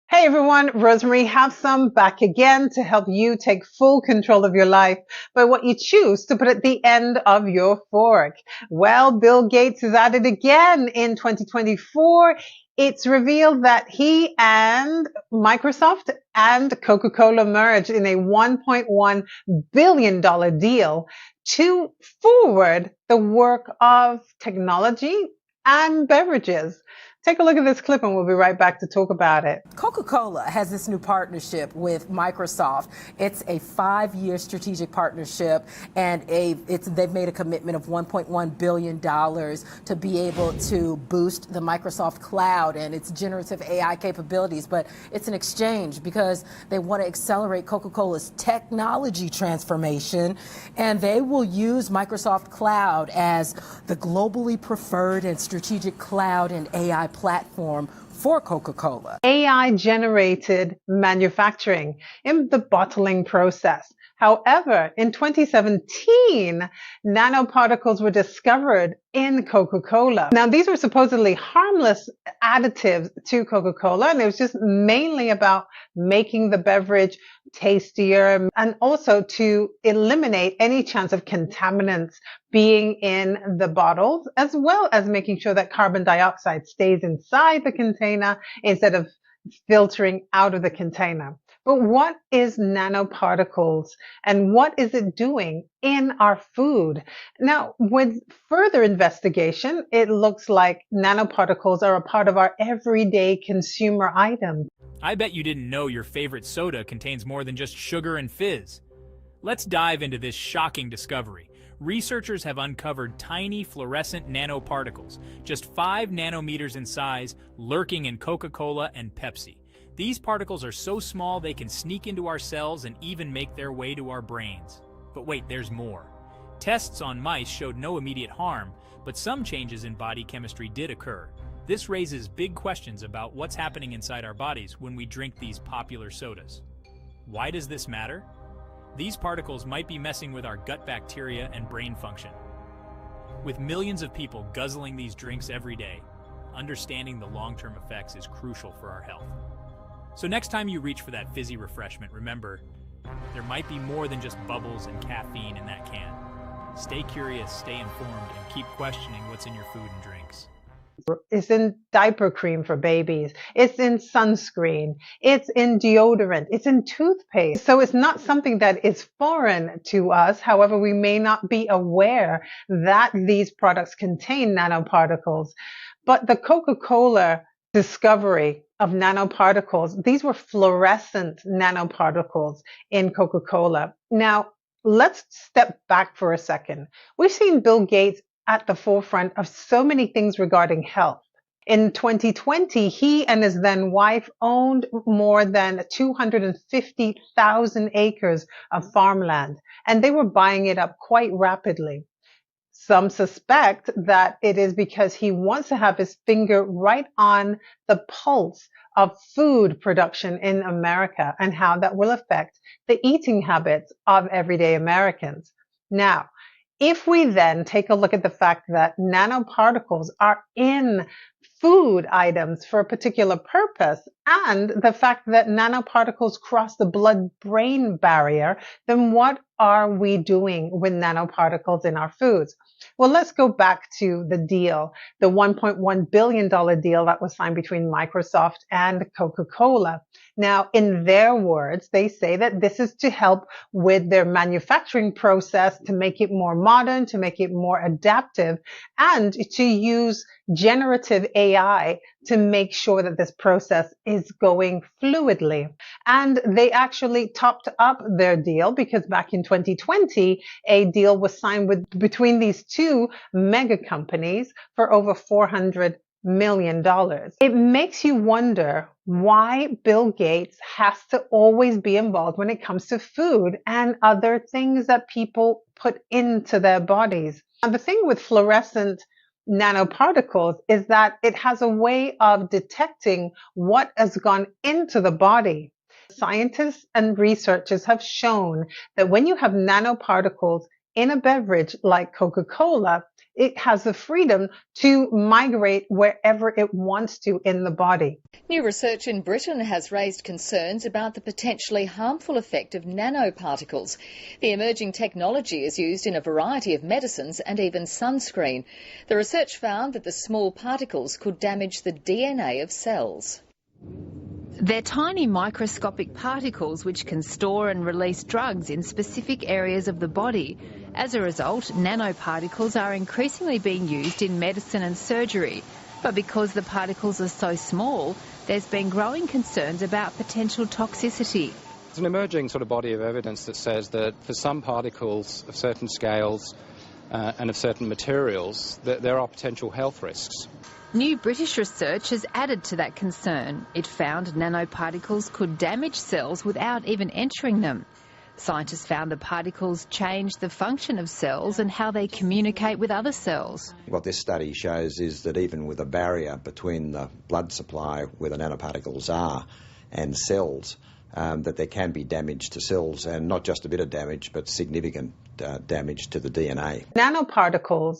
Hey everyone, Rosemary have some back again to help you take full control of your life by what you choose to put at the end of your fork. Well, Bill Gates is at it again in 2024. It's revealed that he and Microsoft and Coca-Cola merged in a $1.1 billion deal to forward the work of technology and beverages. Take a look at this clip and we'll be right back to talk about it. Coca-Cola has this new partnership with Microsoft. It's a 5-year strategic partnership, and they've made a commitment of $1.1 billion to be able to boost the Microsoft cloud and its generative AI capabilities. But it's an exchange because they want to accelerate Coca-Cola's technology transformation, and they will use Microsoft Cloud as the globally preferred and strategic cloud and AI platform for Coca-Cola. AI generated manufacturing in the bottling process. However, in 2017, nanoparticles were discovered in Coca-Cola. Now, these were supposedly harmless additives to Coca-Cola, and it was just mainly about making the beverage tastier and also to eliminate any chance of contaminants being in the bottles, as well as making sure that carbon dioxide stays inside the container instead of filtering out of the container. But what is nanoparticles and what is it doing in our food? Now, with further investigation, it looks like nanoparticles are a part of our everyday consumer items. I bet you didn't know your favorite soda contains more than just sugar and fizz. Let's dive into this shocking discovery. Researchers have uncovered tiny fluorescent nanoparticles, just 5 nanometers in size, lurking in Coca-Cola and Pepsi. These particles are so small they can sneak into our cells and even make their way to our brains. But wait, there's more. Tests on mice showed no immediate harm, but some changes in body chemistry did occur. This raises big questions about what's happening inside our bodies when we drink these popular sodas. Why does this matter? These particles might be messing with our gut bacteria and brain function. With millions of people guzzling these drinks every day, understanding the long-term effects is crucial for our health. So next time you reach for that fizzy refreshment, remember, there might be more than just bubbles and caffeine in that can. Stay curious, stay informed, and keep questioning what's in your food and drinks. It's in diaper cream for babies. It's in sunscreen. It's in deodorant. It's in toothpaste. So it's not something that is foreign to us. However, we may not be aware that these products contain nanoparticles. But the Coca-Cola discovery of nanoparticles, these were fluorescent nanoparticles in Coca-Cola. Now, let's step back for a second. We've seen Bill Gates at the forefront of so many things regarding health. In 2020, he and his then wife owned more than 250,000 acres of farmland, and they were buying it up quite rapidly. Some suspect that it is because he wants to have his finger right on the pulse of food production in America and how that will affect the eating habits of everyday Americans. Now, if we then take a look at the fact that nanoparticles are in food items for a particular purpose, and the fact that nanoparticles cross the blood-brain barrier, then what are we doing with nanoparticles in our foods? Well, let's go back to the deal, the $1.1 billion deal that was signed between Microsoft and Coca-Cola. Now, in their words, they say that this is to help with their manufacturing process, to make it more modern, to make it more adaptive, and to use generative AI to make sure that this process is going fluidly. And they actually topped up their deal because back in 2020, a deal was signed between these two mega companies for over $400 million. It makes you wonder why Bill Gates has to always be involved when it comes to food and other things that people put into their bodies. And the thing with fluorescent nanoparticles is that it has a way of detecting what has gone into the body. Scientists and researchers have shown that when you have nanoparticles in a beverage like Coca-Cola, It has the freedom to migrate wherever it wants to in the body. New research in Britain has raised concerns about the potentially harmful effect of nanoparticles. The emerging technology is used in a variety of medicines and even sunscreen. The research found that the small particles could damage the DNA of cells. They're tiny microscopic particles which can store and release drugs in specific areas of the body. As a result, nanoparticles are increasingly being used in medicine and surgery. But because the particles are so small, there's been growing concerns about potential toxicity. There's an emerging sort of body of evidence that says that for some particles of certain scales and of certain materials, that there are potential health risks. New British research has added to that concern. It found nanoparticles could damage cells without even entering them. Scientists found the particles change the function of cells and how they communicate with other cells. What this study shows is that even with a barrier between the blood supply where the nanoparticles are and cells, that there can be damage to cells, and not just a bit of damage, but significant damage to the DNA. Nanoparticles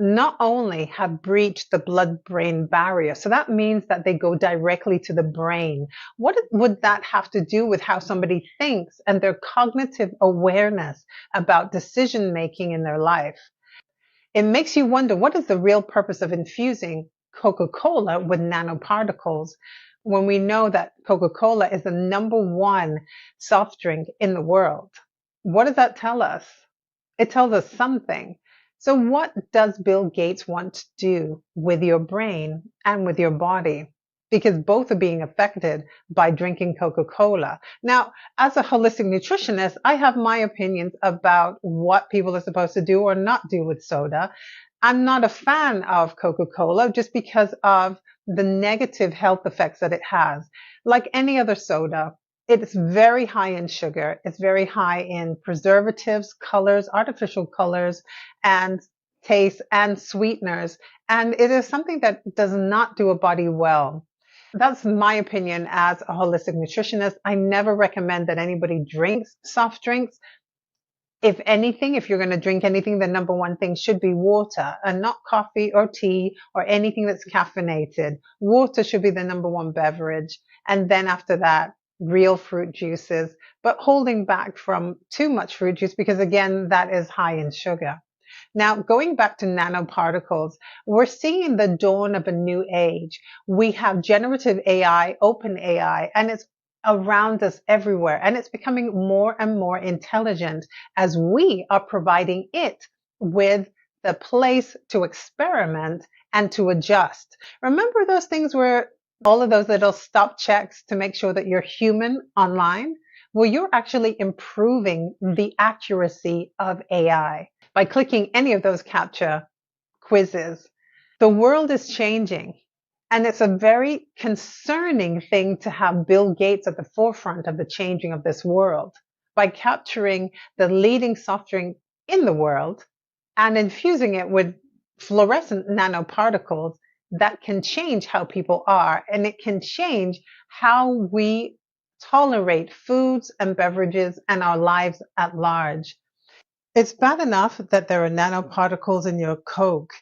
not only have breached the blood-brain barrier, so that means that they go directly to the brain. What would that have to do with how somebody thinks and their cognitive awareness about decision-making in their life? It makes you wonder, what is the real purpose of infusing Coca-Cola with nanoparticles when we know that Coca-Cola is the #1 soft drink in the world? What does that tell us? It tells us something. So what does Bill Gates want to do with your brain and with your body? Because both are being affected by drinking Coca-Cola. Now, as a holistic nutritionist, I have my opinions about what people are supposed to do or not do with soda. I'm not a fan of Coca-Cola just because of the negative health effects that it has. Like any other soda, it's very high in sugar. It's very high in preservatives, colors, artificial colors, and taste and sweeteners. And it is something that does not do a body well. That's my opinion as a holistic nutritionist. I never recommend that anybody drinks soft drinks. If anything, if you're going to drink anything, the #1 thing should be water and not coffee or tea or anything that's caffeinated. Water should be the #1 beverage. And then after that, real fruit juices, but holding back from too much fruit juice because again, that is high in sugar. Now, going back to nanoparticles, we're seeing the dawn of a new age. We have generative AI, open AI, and it's around us everywhere. And it's becoming more and more intelligent as we are providing it with the place to experiment and to adjust. Remember those things where all of those little stop checks to make sure that you're human online? Well, you're actually improving the accuracy of AI by clicking any of those CAPTCHA quizzes. The world is changing, and it's a very concerning thing to have Bill Gates at the forefront of the changing of this world by capturing the leading soft drink in the world and infusing it with fluorescent nanoparticles that can change how people are, and it can change how we tolerate foods and beverages and our lives at large. It's bad enough that there are nanoparticles in your Coke,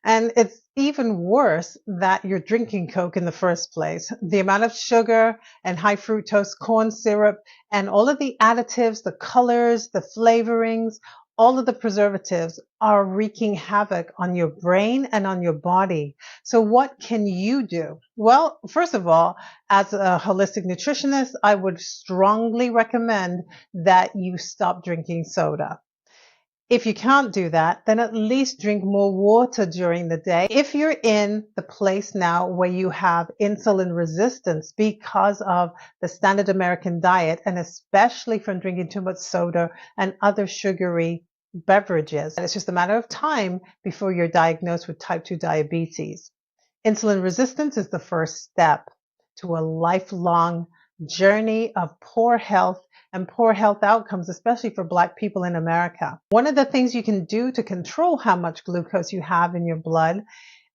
and it's even worse that you're drinking Coke in the first place. The amount of sugar and high fructose corn syrup and all of the additives, the colors, the flavorings, all of the preservatives are wreaking havoc on your brain and on your body. So what can you do? Well, first of all, as a holistic nutritionist, I would strongly recommend that you stop drinking soda. If you can't do that, then at least drink more water during the day. If you're in the place now where you have insulin resistance because of the standard American diet, and especially from drinking too much soda and other sugary beverages, and it's just a matter of time before you're diagnosed with type 2 diabetes. Insulin resistance is the first step to a lifelong journey of poor health and poor health outcomes, especially for Black people in America. One of the things you can do to control how much glucose you have in your blood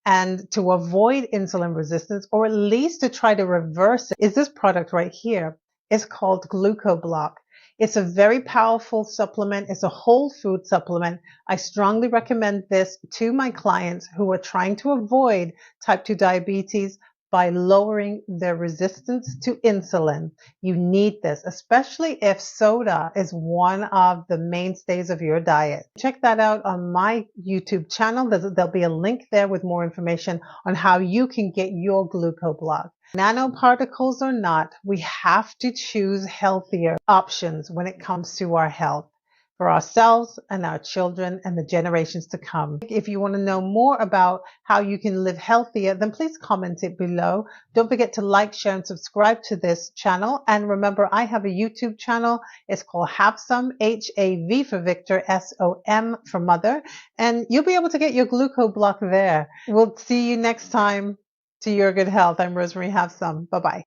and to avoid insulin resistance, or at least to try to reverse it, is this product right here. It's called GlucoBlock. It's a very powerful supplement. It's a whole food supplement. I strongly recommend this to my clients who are trying to avoid type 2 diabetes by lowering their resistance to insulin. You need this, especially if soda is one of the mainstays of your diet. Check that out on my YouTube channel. There'll be a link there with more information on how you can get your glucoblock. Nanoparticles or not, we have to choose healthier options when it comes to our health for ourselves and our children and the generations to come. If you want to know more about how you can live healthier, then please comment it below. Don't forget to like, share, and subscribe to this channel. And remember, I have a YouTube channel. It's called Have Some, H-A-V for Victor, S-O-M for Mother. And you'll be able to get your glucoblock there. We'll see you next time. To your good health. I'm Rosemary Have Some. Bye-bye.